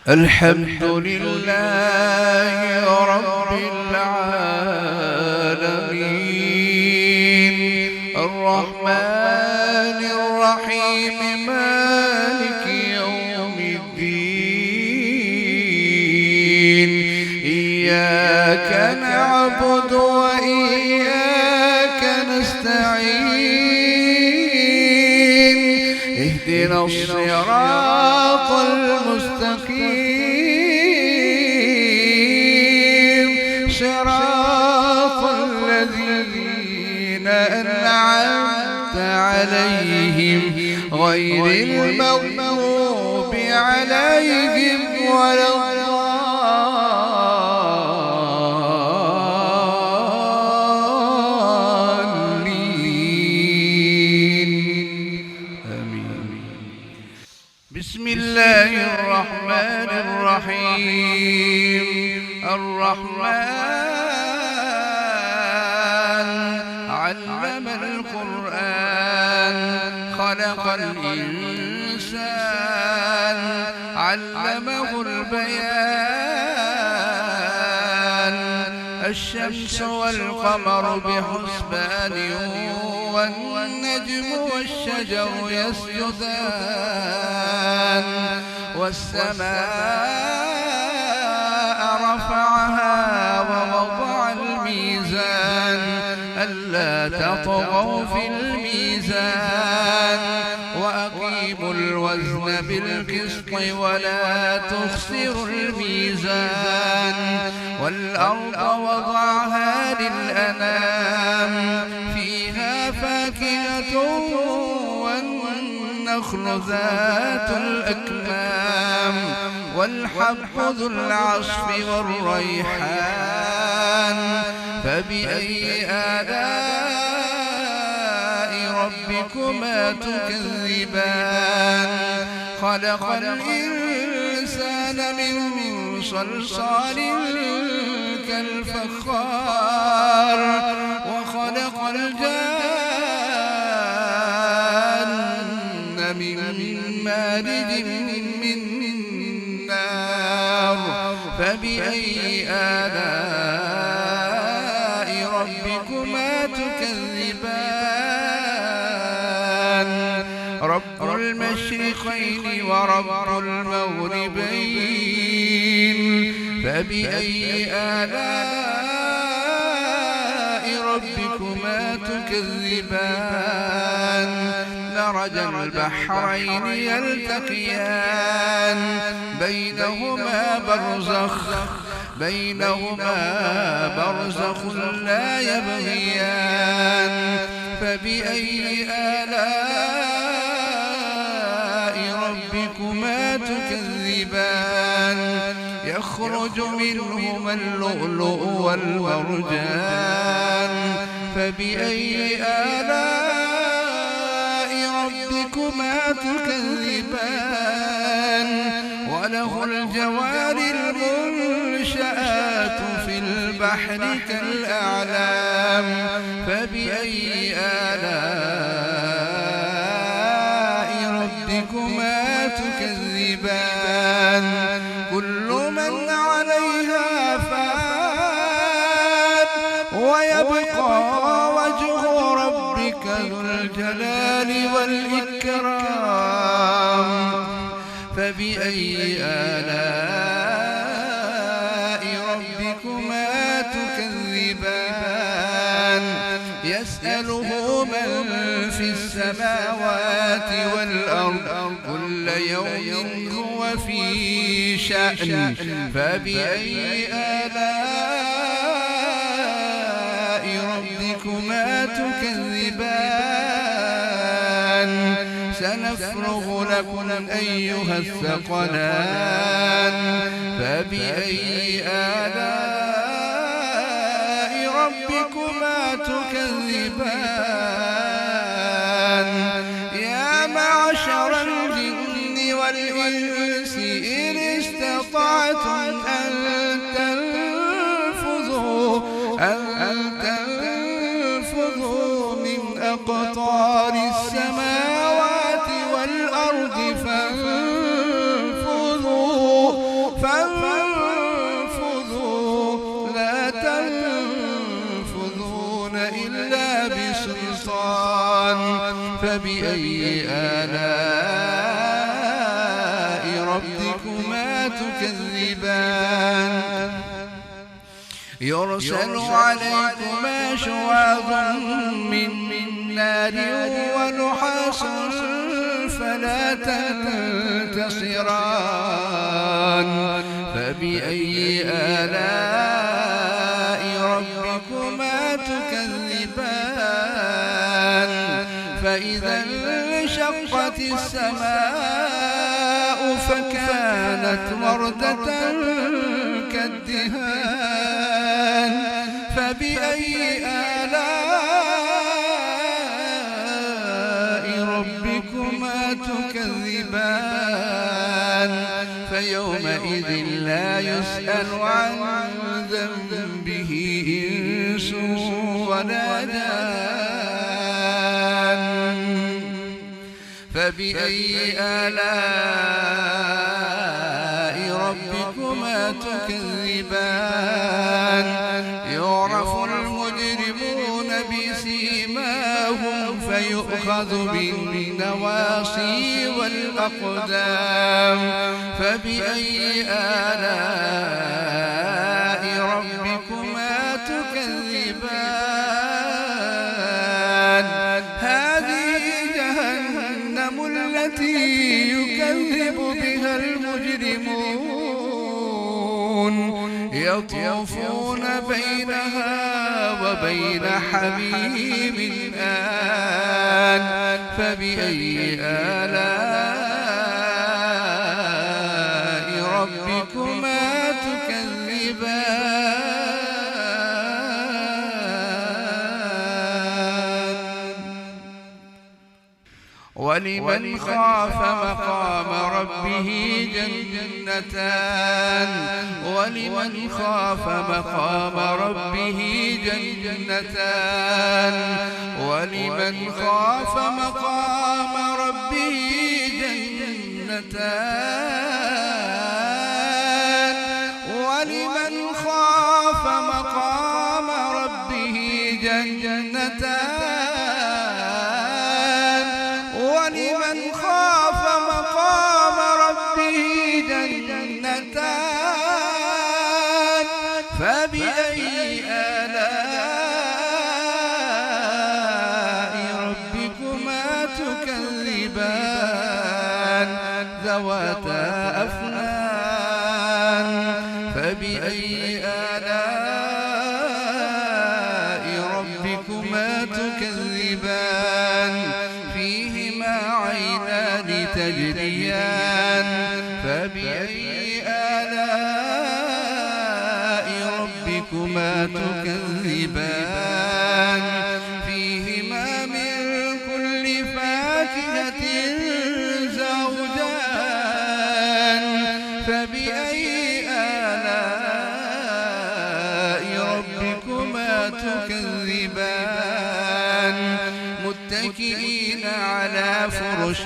الحمد لله رب العالمين الرحمن الرحيم مالك يوم الدين إياك نعبد وإياك نستعين اهدنا الصراط المستقيم صراط الذين أنعمت عليهم غير المغضوب عليهم ولا الضالين آمين. بسم الله الرحمن الرحيم الرحمن علم القرآن خلق الإنسان علمه البيان الشمس والقمر بحسبان والنجم والشجر يسجدان والسماء رفعها ووضع الميزان ألا تطغوا في الميزان وأقيموا الوزن بالقسط ولا تخسروا الميزان والأرض وضعها للأنام فيها فاكهة والنخل ذات الأكمام والحب ذو العصف والريحان فبأي آلاء ربكما تكذبان خلق الإنسان من صلصال كالفخار وخلق الجان من مارج من نار فبأي آلاء ربكما تكذبان رب المشرقين ورب المغربين فبأي آلاء ربكما تكذبان مرج البحرين يلتقيان بينهما برزخ لا يبغيان فبأي آلاء ربكما تكذبان يخرج منهما اللؤلؤ والمرجان فبأي آلاء ربكما تكذبان وله الجوار المنشآت في البحر كالأعلام فبأي آلاء ربكما تكذبان كل من عليها فان ويبقى وجه ربك ذو الجلال والإكرام فبأي آلاء ربكما تكذبان يسأله من في السماوات والأرض كل يوم هو في شأن فبأي آلاء ربكما تكذبان سنفرغ لكم أيها الثقلان فبأي آلاء ربكما تكذبان يا معشر الجن والإنس إن استطعتم أن تنفذوا من أقطار السماوات والأرض فانفذوا فبأي آلاء ربكما تكذبان يرسل عليكما شواظ من نار ونحاس فلا تنتصران فبأي آلاء ربكما تكذبان فإذا انشقت السماء فكانت وردة كالدهان فبأي آلاء ربكما تكذبان فيومئذ لا يسأل عن ذنبه إنس ولا جان فبأي آلاء ربكما تكذبان يعرف المجرمون بسيماهم فيؤخذ بالنواصي والأقدام فبأي آلاء ربكما تكذبان هذه جهنم التي يكذب بها المجرمون يطوفون بينها وبين حميم آن فبأي آلاء ربكما تكذبان ولمن خاف مقام ربه جنتان ولمن خاف مقام ربه جنتان ولمن خاف مقام ربه جنتان ولمن خاف مقام ربه جنتان ولمن خاف مقام ربه جنتان فبأي آلاء ربكما تكذبان ذواتا أفنان فبأي آلاء ربكما تكذبان فيهما عينان تجريان فبأي آلاء ربكما تكذبان فيهما من كل فاكهة زوجان فبأي آلاء ربكما تكذبان متكئين على فرش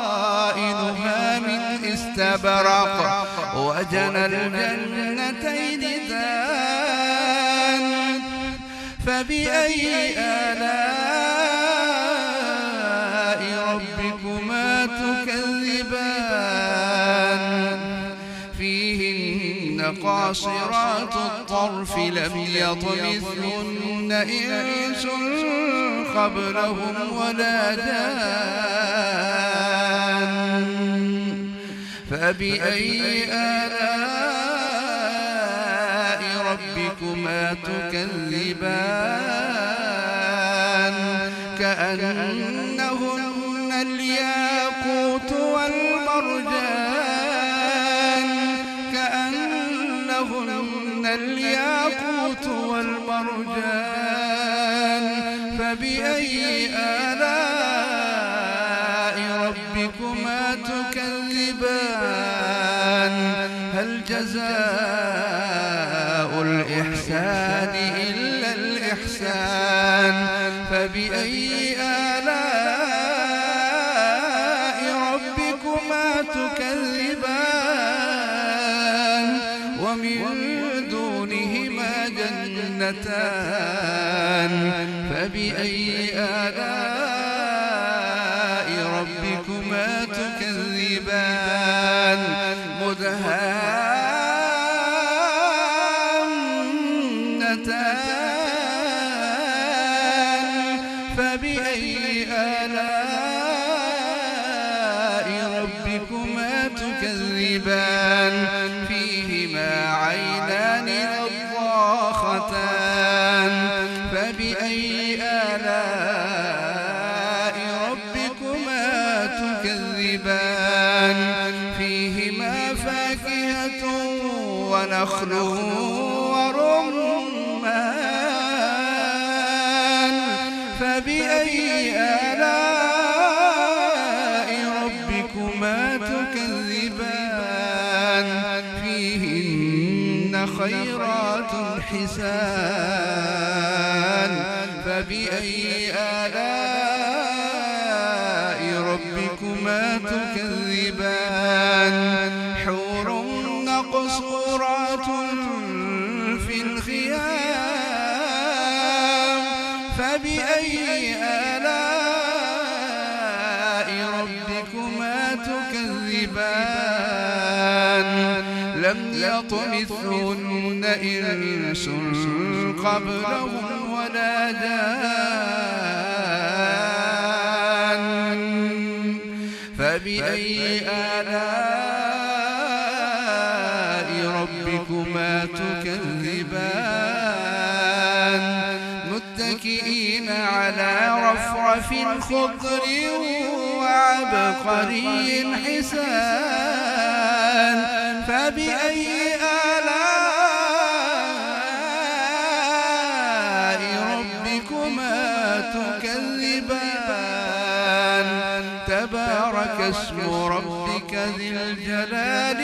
بطائنها من استبرق وجنى الجنتين دان فبأي آلاء ربكما تكذبان فيهن قاصرات الطرف لم يطمثهن إنس قبلهم ولا جان فبأي آلاء ربكما تكذبان كأنهن الياقوت والمرجان كأنهن الياقوت والمرجان فبأي آلاء ربكما تكذبان هل جزاء الإحسان إلا الإحسان فبأي آلاء ربكما تكذبان ومن دونهما جنتان فبأي آلاء ربكما تكذبان مدهامتان فبأي آلاء ربكما تكذبان فيهما عينان نضاختان فبأي آلاء ربكما تكذبان فيهما فاكهة ونخل ورمان فبأي آلاء ربكما تكذبان فيهن خيرات حسان فبأي آلاء ربكما تكذبان حور مقصورات في الخيام فبأي آلاء ربكما تكذبان لم يطمثهن إنس قبلهم ولا جان فبأي آلاء ربكما تكذبان متكئين على رفرف خضر وعبقري حسان فبأي آلاء ربكما تكذبان تبارك اسم ربك ذي الجلال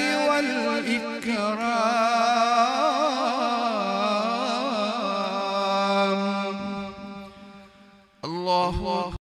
والإكرام الله أكبر.